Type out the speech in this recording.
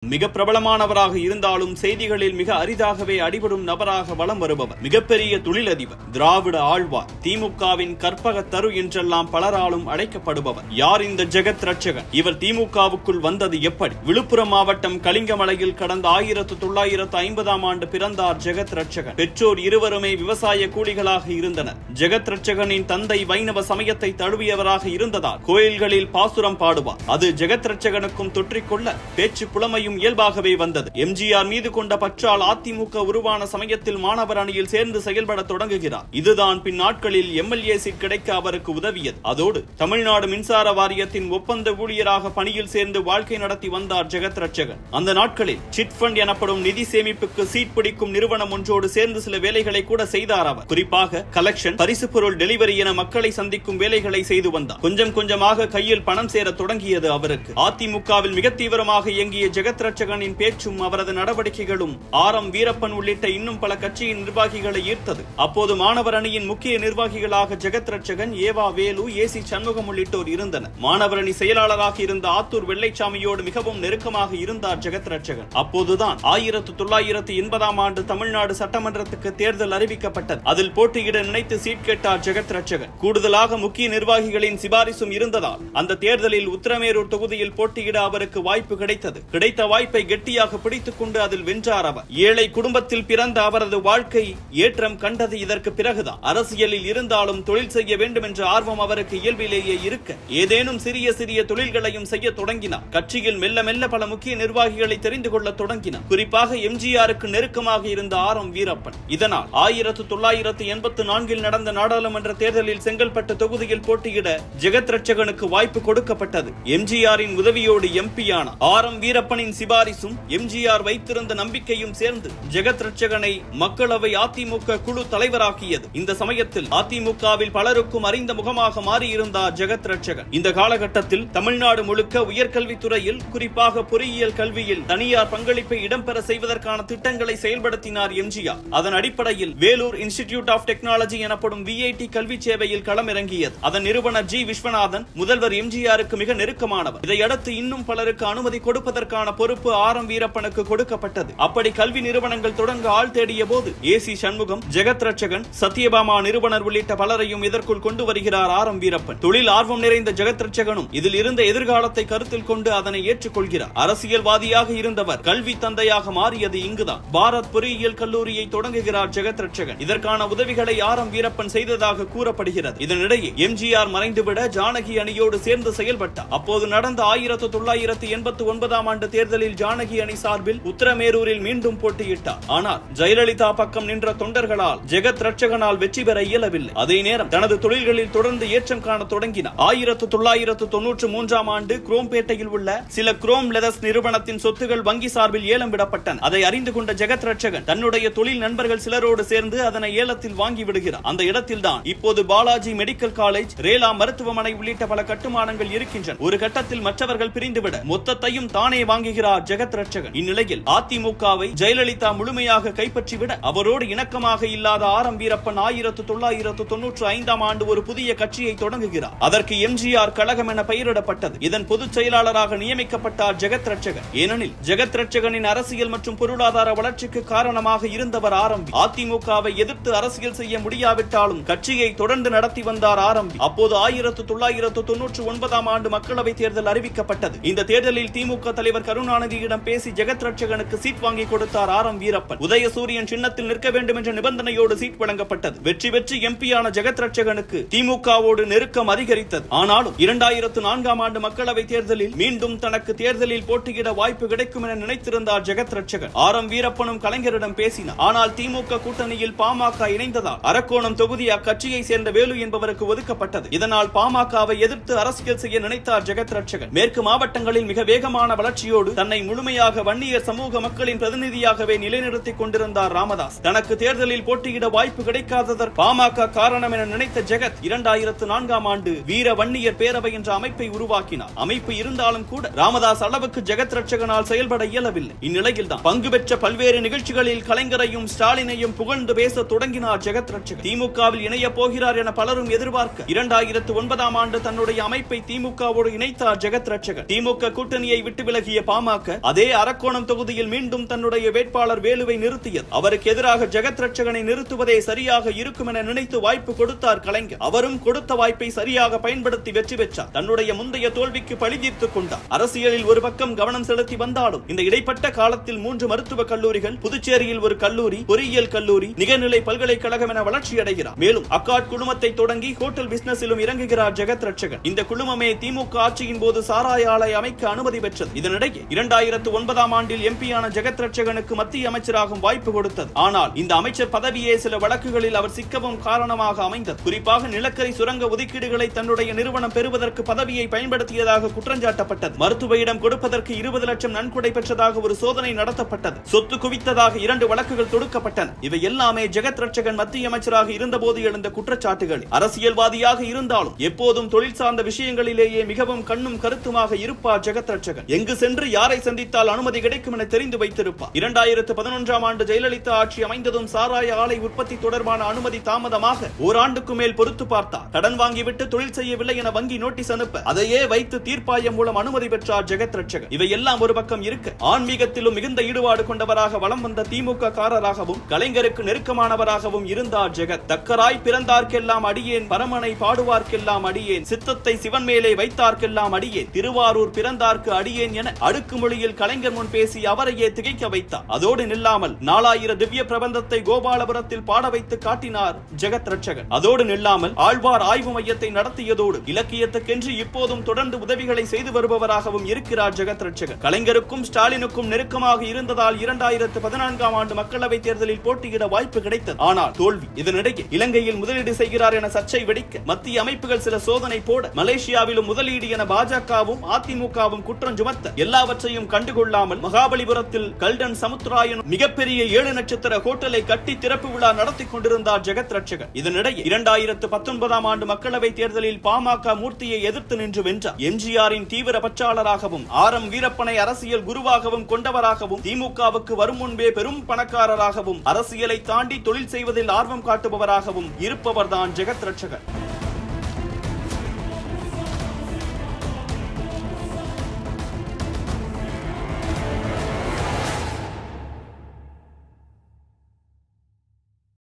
மிக பிரபலமானவராக இருந்தாலும் செய்திகளில் மிக அரிதாகவே அடிபடும் நபராக வலம் வருபவர். மிகப்பெரிய தொழிலதிபர், திராவிட ஆழ்வார், திமுகவின் கற்பக தரு என்றெல்லாம் பலராலும் அழைக்கப்படுபவர். யார் இந்த ஜெகத் ரட்சகன்? இவர் திமுகவுக்குள் வந்தது எப்படி? விழுப்புரம் மாவட்டம் கலிங்கமலையில் கடந்த 1950ஆம் ஆண்டு பிறந்தார் ஜெகத் ரட்சகன். பெற்றோர் இருவருமே விவசாய கூலிகளாக இருந்தனர். ஜெகத் ரட்சகனின் தந்தை வைணவ சமயத்தை தழுவியவராக இருந்ததால் கோயில்களில் பாசுரம் பாடுவார். அது ஜெகத் ரட்சகனுக்கும் தொற்றிக்கொள்ள பேச்சு புலமையும் இயல்பாகவே வந்தது. எம்ஜிஆர் மீது கொண்ட பற்றால் அதிமுக உருவான சமயத்தில் மாணவர் அணியில் சேர்ந்து செயல்பட தொடங்குகிறார். இதுதான் பின் நாட்களில் எம்எல்ஏ சீட் கிடைக்க அவருக்கு உதவியது. அதோடு தமிழ்நாடு மின்சார வாரியத்தின் ஒப்பந்த ஊழியராக பணியில் சேர்ந்து வாழ்க்கை நடத்தி வந்தார் ஜெகத் ரட்சகன். அந்த நாட்களில் சிட் ஃபண்ட் எனப்படும் நிதி சேமிப்புக்கு சீட் பிடிக்கும் நிறுவனம் ஒன்றோடு சேர்ந்து சில வேலைகளை கூட செய்தார் அவர். குறிப்பாக கலெக்ஷன், பரிசு பொருள் டெலிவரி என மக்களை சந்திக்கும் வேலைகளை செய்து வந்தார். கொஞ்சம் கொஞ்சமாக கையில் பணம் சேர தொடங்கியது அவருக்கு. அதிமுகவில் மிக தீவிரமாக இயங்கிய ஜெகத் ரட்சகனின் பேச்சும் அவரது நடவடிக்கைகளும் ஆர்.எம். வீரப்பன் உள்ளிட்ட இன்னும் பல கட்சியின் நிர்வாகிகளை ஈர்த்தது. அப்போது மாணவர் அணியின் முக்கிய நிர்வாகிகளாக ஜெகத் ரட்சகன், ஏவா வேலு, ஏசி சண்முகம் உள்ளிட்டோர் இருந்தனர். மாணவர் அணி செயலாளராக இருந்த ஆத்தூர் வெள்ளைச்சாமியோடு மிகவும் நெருக்கமாக இருந்தார் ஜெகத் ரட்சகன். அப்போதுதான் 1980ஆம் ஆண்டு தமிழ்நாடு சட்டமன்றத்துக்கு தேர்தல் அறிவிக்கப்பட்டது. அதில் போட்டியிட நினைத்து சீட் கேட்டார் ஜெகத் ரட்சகன். கூடுதலாக முக்கிய நிர்வாகிகளின் சிபாரிசும் இருந்ததால் அந்த தேர்தலில் உத்திரமேரூர் தொகுதியில் போட்டியிட அவருக்கு வாய்ப்பு கிடைத்தது. கிடைத்த வாய்ப்பை கெட்டியாக பிடித்துக் கொண்டு அதில் வென்றார் அவர். ஏழை குடும்பத்தில் பிறந்த அவரது வாழ்க்கை ஏற்றம் கண்டது இதற்கு பிறகுதான். அரசியலில் இருந்தாலும் தொழில் செய்ய வேண்டும் என்ற ஆர்வம் அவருக்கு இயல்பிலேயே இருக்க ஏதேனும் சிறிய சிறிய தொழில்களையும் செய்ய தொடங்கினார். கட்சியில் மெல்ல மெல்ல பல முக்கிய நிர்வாகிகளை தெரிந்து கொள்ள தொடங்கினார். குறிப்பாக எம்ஜிஆருக்கு நெருக்கமாக இருந்த ஆர்.எம். வீரப்பன். இதனால் 1984இல் நடந்த நாடாளுமன்ற தேர்தலில் செங்கல்பட்டு தொகுதியில் போட்டியிட ஜெகத் ரட்சகனுக்கு வாய்ப்பு கொடுக்கப்பட்டது. எம்ஜிஆரின் உதவியோடு எம்பியான ஆர்.எம். வீரப்பனின் சிபாரிசும் எம்ஜிஆர் வைத்திருந்த நம்பிக்கையும் சேர்ந்து ஜெகத் ரட்சகனை மக்களவை அதிமுக குழு தலைவராக்கியது. இந்த சமயத்தில் அதிமுகவில் பலருக்கும் அறிந்த முகமாக மாறியிருந்தார் ஜெகத் ரட்சகன். இந்த காலகட்டத்தில் தமிழ்நாடு முழுக்க உயர்கல்வித்துறையில், குறிப்பாக பொறியியல் கல்வியில் தனியார் பங்களிப்பை இடம்பெற செய்வதற்கான திட்டங்களை செயல்படுத்தினார் எம்ஜிஆர். அதன் அடிப்படையில் வேலூர் இன்ஸ்டிடியூட் ஆஃப் டெக்னாலஜி எனப்படும் விஐடி கல்வி சேவையில் களமிறங்கியது. அதன் நிறுவனர் ஜி. விஸ்வநாதன் முதல்வர் எம்ஜிஆருக்கு மிக நெருக்கமானவர். இதையடுத்து இன்னும் பலருக்கு அனுமதி கொடுப்பதற்கான பொறுப்பு ஆர்.எம். வீரப்பனுக்கு கொடுக்கப்பட்டது. அப்படி கல்வி நிறுவனங்கள் தொடங்க ஆள் தேடிய போது ஏசி சண்முகம், ஜெகத் ரட்சகன், சத்யபாமா நிறுவனர் உள்ளிட்ட பலரையும் இதற்குள் கொண்டு வருகிறார் ஆர்.எம். வீரப்பன். தொழில் ஆர்வம் நிறைந்த ஜெகத் ரட்சகனும் இதில் இருந்த எதிர்காலத்தை கருத்தில் கொண்டு அதனை ஏற்றுக்கொள்கிறார். அரசியல்வாதியாக இருந்தவர் கல்வி தந்தையாக மாறியது இங்குதான். பாரத் பொறியியல் கல்லூரியை தொடங்குகிறார் ஜெகத் ரட்சகன். இதற்கான உதவிகளை ஆர்.எம். வீரப்பன் செய்ததாக கூறப்படுகிறது. இதனிடையே எம்ஜிஆர் மறைந்துவிட ஜானகி அணியோடு சேர்ந்து செயல்பட்டார். அப்போது நடந்த 1989ஆம் ஆண்டு தேர்தலில் ஜானகி அணி சார்பில் உத்திரமேரூரில் மீண்டும் போட்டியிட்டார். ஆனால் ஜெயலலிதா பக்கம் நின்ற தொண்டர்களால் ஜெகத் ரட்சகனால் வெற்றி பெற இயலவில்லை. அதே நேரம் தனது தொழில்களில் தொடர்ந்து ஏற்றம் காண தொடங்கினார். 1993ஆம் ஆண்டு குரோம்பேட்டையில் உள்ள சில குரோம் லெதர்ஸ் நிறுவனத்தின் சொத்துகள் வங்கி சார்பில் ஏலம் விடப்பட்டன. அதை அறிந்து கொண்ட ஜெகத் ரட்சகன் தன்னுடைய தொழில் நண்பர்கள் சிலரோடு சேர்ந்து அதனை ஏலத்தில் வாங்கி விடுகிறார். அந்த இடத்தில்தான் இப்போது பாலாஜி மெடிக்கல் காலேஜ், ரேலா மருத்துவமனை உள்ளிட்ட பல கட்டுமானங்கள் இருக்கின்றன. ஒரு கட்டத்தில் மற்றவர்கள் பிரிந்துவிட மொத்தத்தையும் தானே வாங்குகிறார் ஜெகத் ரட்சகன். இந்நிலையில் அதிமுகவை ஜெயலலிதா முழுமையாக கைப்பற்றிவிட அவரோடு இணக்கமாக இல்லாத ஆர்.எம். வீரப்பன் 1995ஆம் ஆண்டு ஒரு புதிய கட்சியை தொடங்குகிறார். அதற்கு எம்ஜிஆர் கழகம் என பெயரிடப்பட்டது. இதன் பொதுச் செயலாளராக நியமிக்கப்பட்டார் ஜெகத் ரட்சகன். ஏனெனில் ஜெகத் ரட்சகனின் அரசியல் மற்றும் பொருளாதார வளர்ச்சிக்கு காரணமாக இருந்தவர் ஆர்.எம். அதிமுகவை எதிர்த்து அரசியல் செய்ய முடியாவிட்டாலும் கட்சியை தொடர்ந்து நடத்தி வந்தார் ஆர்.எம். அப்போது 1999ஆம் ஆண்டு மக்களவை தேர்தல் அறிவிக்கப்பட்டது. இந்த தேர்தலில் திமுக தலைவர் கருணாநிதியிடம் பேசி ஜெகத் ரட்சகனுக்கு சீட் வாங்கி கொடுத்தார் ஆர்.எம். வீரப்பன். உதயசூரியன் சின்னத்தில் நிற்க வேண்டும் என்ற நிபந்தனையோடு சீட் வழங்கப்பட்டது. வெற்றி பெற்று எம்பியான ஜெகத் ரட்சகனுக்கு திமுகவோடு நெருக்கம் அதிகரித்தது. ஆனாலும் 2004ஆம் ஆண்டு மக்களவை தேர்தலில் மீண்டும் தனக்கு தேர்தலில் போட்டியிட வாய்ப்பு கிடைக்கும் என நினைத்திருந்தார் ஜெகத் ரட்சகன். ஆர்.எம். வீரப்பனும் கலைஞரிடம் பேசினார். ஆனால் திமுக கூட்டணியில் பாமக இணைந்ததால் அரக்கோணம் தொகுதி அக்கட்சியை சேர்ந்த வேலு என்பவருக்கு ஒதுக்கப்பட்டது. இதனால் பாமகவை எதிர்த்து அரசியல் செய்ய நினைத்தார் ஜெகத் ரட்சகன். மேற்கு மாவட்டங்களில் மிக வேகமான வளர்ச்சியோடு தன்னை முழுமையாக வன்னியர் சமூக மக்களின் பிரதிநிதியாகவே நிலைநிறுத்திக் கொண்டிருந்தார் ராமதாஸ். தனக்கு தேர்தலில் போட்டியிட வாய்ப்பு கிடைக்காததற்கு பாமக காரணம் என நினைத்த ஜெகத் 2004ஆம் ஆண்டு வீர வன்னியர் பேரவை என்ற அமைப்பை உருவாக்கினார். அமைப்பு இருந்தாலும் கூட ராமதாஸ் அளவுக்கு ஜெகத் ரட்சகனால் செயல்பட இயலவில்லை. இந்நிலையில் தான் பங்கு பெற்ற பல்வேறு நிகழ்ச்சிகளில் கலைஞரையும் ஸ்டாலினையும் புகழ்ந்து பேச தொடங்கினார் ஜெகத் ரட்சகன். திமுகவில் இணைய போகிறார் என பலரும் எதிர்பார்க்க 2009ஆம் ஆண்டு தன்னுடைய அமைப்பை திமுகவோடு இணைத்தார் ஜெகத் ரட்சகன். திமுக கூட்டணியை விட்டு விலகிய பாமக பாமக அதே அரக்கோணம் தொகுதியில் மீண்டும் தன்னுடைய வேட்பாளர் வேலுவை நிறுத்தியது. அவருக்கு எதிராக ஜெகத் ரட்சகனை நிறுத்துவதே சரியாக இருக்கும் என நினைத்து வாய்ப்பு கொடுத்தார் கலைஞர். அவரும் கொடுத்த வாய்ப்பை சரியாக பயன்படுத்தி வெற்றி பெற்றார். தன்னுடைய முந்தைய தோல்விக்கு பழி தீர்த்துக் கொண்டார். அரசியலில் ஒரு பக்கம் கவனம் செலுத்தி வந்தாலும் இந்த இடைப்பட்ட காலத்தில் 3 மருத்துவக் கல்லூரிகள், புதுச்சேரியில் ஒரு கல்லூரி, பொறியியல் கல்லூரி, நிகர்நிலை பல்கலைக்கழகம் என வளர்ச்சி அடைகிறார். மேலும் அக்காட் குழுமத்தை தொடங்கி ஹோட்டல் பிசினஸிலும் இறங்குகிறார் ஜெகத் ரட்சகன். இந்த குழுமமே திமுக ஆட்சியின் போது சாராய ஆலை அமைக்க அனுமதி பெற்றது. இதனிடையே 2009ஆம் ஆண்டில் எம்பியான ஜெகத் ரட்சகனுக்கு மத்திய அமைச்சராகும் வாய்ப்பு கொடுத்தது. ஆனால் இந்த அமைச்சர் பதவியே சில வழக்குகளில் அவர் சிக்கவும் காரணமாக அமைந்தது. குறிப்பாக நிலக்கரி சுரங்க ஒதுக்கீடுகளை தன்னுடைய நிறுவனம் பெறுவதற்கு பதவியை பயன்படுத்தியதாக குற்றஞ்சாட்டப்பட்டது. மருத்துவ இடம் கொடுப்பதற்கு 20 லட்சம் நன்கொடை பெற்றதாக ஒரு சோதனை நடத்தப்பட்டது. சொத்து குவித்ததாக 2 வழக்குகள் தொடுக்கப்பட்டன. இவை எல்லாமே ஜெகத் ரட்சகன் மத்திய அமைச்சராக இருந்தபோது எழுந்த குற்றச்சாட்டுகள். அரசியல்வாதியாக இருந்தாலும் எப்போதும் தொழில் சார்ந்த விஷயங்களிலேயே மிகவும் கண்ணும் கருத்துமாக இருப்பார் ஜெகத் ரட்சகன். எங்கு சென்று யாரை சந்தித்தால் அனுமதி கிடைக்கும் என தெரிந்து வைத்திருப்பார். 2011ஆம் ஆண்டு ஜெயலலிதா ஆட்சி அமைந்ததும் சாராய ஆலை உற்பத்தி தொடர்பான அனுமதி தாமதமாக ஓராண்டுக்கு மேல் பொறுத்து பார்த்தார். கடன் வாங்கிவிட்டு தொழில் செய்யவில்லை என வங்கி நோட்டீஸ் அனுப்ப அதையே வைத்து தீர்ப்பாயம் மூலம் அனுமதி பெற்றார் ஜெகத் ரட்சகன். இவை எல்லாம் ஒரு பக்கம் இருக்க, ஆன்மீகத்திலும் மிகுந்த ஈடுபாடு கொண்டவராக வலம் வந்த திமுக காரராகவும் கலைஞருக்கு நெருக்கமானவராகவும் இருந்தார் ஜெகத். தக்கராய் பிறந்தார்க்கெல்லாம் அடியேன், பரமனை பாடுவார்க்கெல்லாம் அடியேன், சித்தத்தை சிவன் மேலே வைத்தார்க்கெல்லாம் அடியேன், திருவாரூர் பிறந்தார்க்கு அடியேன் என அடுக்குமொழியில் கலைஞர் முன் பேசி அவரையே திகைக்க வைத்தார். அதோடு நில்லாமல் 4000 திவ்ய பிரபந்தத்தை கோபாலபுரத்தில் பாட வைத்து காட்டினார் ஜெகத் ரட்சகன். அதோடு நில்லாமல் ஆழ்வார் ஆய்வு மையத்தை நடத்தியதோடு இலக்கியத்துக்கென்று இப்போதும் தொடர்ந்து உதவிகளை செய்து வருபவராகவும் இருக்கிறார் ஜெகத் ரட்சகன். கலைஞருக்கும் ஸ்டாலினுக்கும் நெருக்கமாக இருந்ததால் 2014ஆம் ஆண்டு மக்களவைத் தேர்தலில் போட்டியிட வாய்ப்பு கிடைத்தது. ஆனால் தோல்வி. இதனிடையே இலங்கையில் முதலீடு செய்கிறார் என சர்ச்சை வெடிக்க மத்திய அமைப்புகள் சில சோதனை போட, மலேசியாவிலும் முதலீடு என பாஜகவும் அதிமுகவும் குற்றம் சுமத்த எல்லாவற்றையும் கண்டுகொள்ளாமல் மகாபலிபுரத்தில் கல்டன் சமுத்திராயன் மிகப்பெரிய 7 நட்சத்திர ஹோட்டலை கட்டி திறப்பு விழா நடத்தி கொண்டிருந்தார் ஜெகத் ரட்சகன். இதனிடையே 2019ஆம் ஆண்டு மக்களவை தேர்தலில் பாமக மூர்த்தியை எதிர்த்து நின்று வென்றார். எம்ஜிஆரின் தீவிர பற்றாளராகவும் ஆர்.எம். வீரப்பனை அரசியல் குருவாகவும் கொண்டவராகவும் திமுகவுக்கு வரும் முன்பே பெரும் பணக்காரராகவும் அரசியலை தாண்டி தொழில் செய்வதில் ஆர்வம் காட்டுபவராகவும் இருப்பவர்தான் ஜெகத் ரட்சகன்.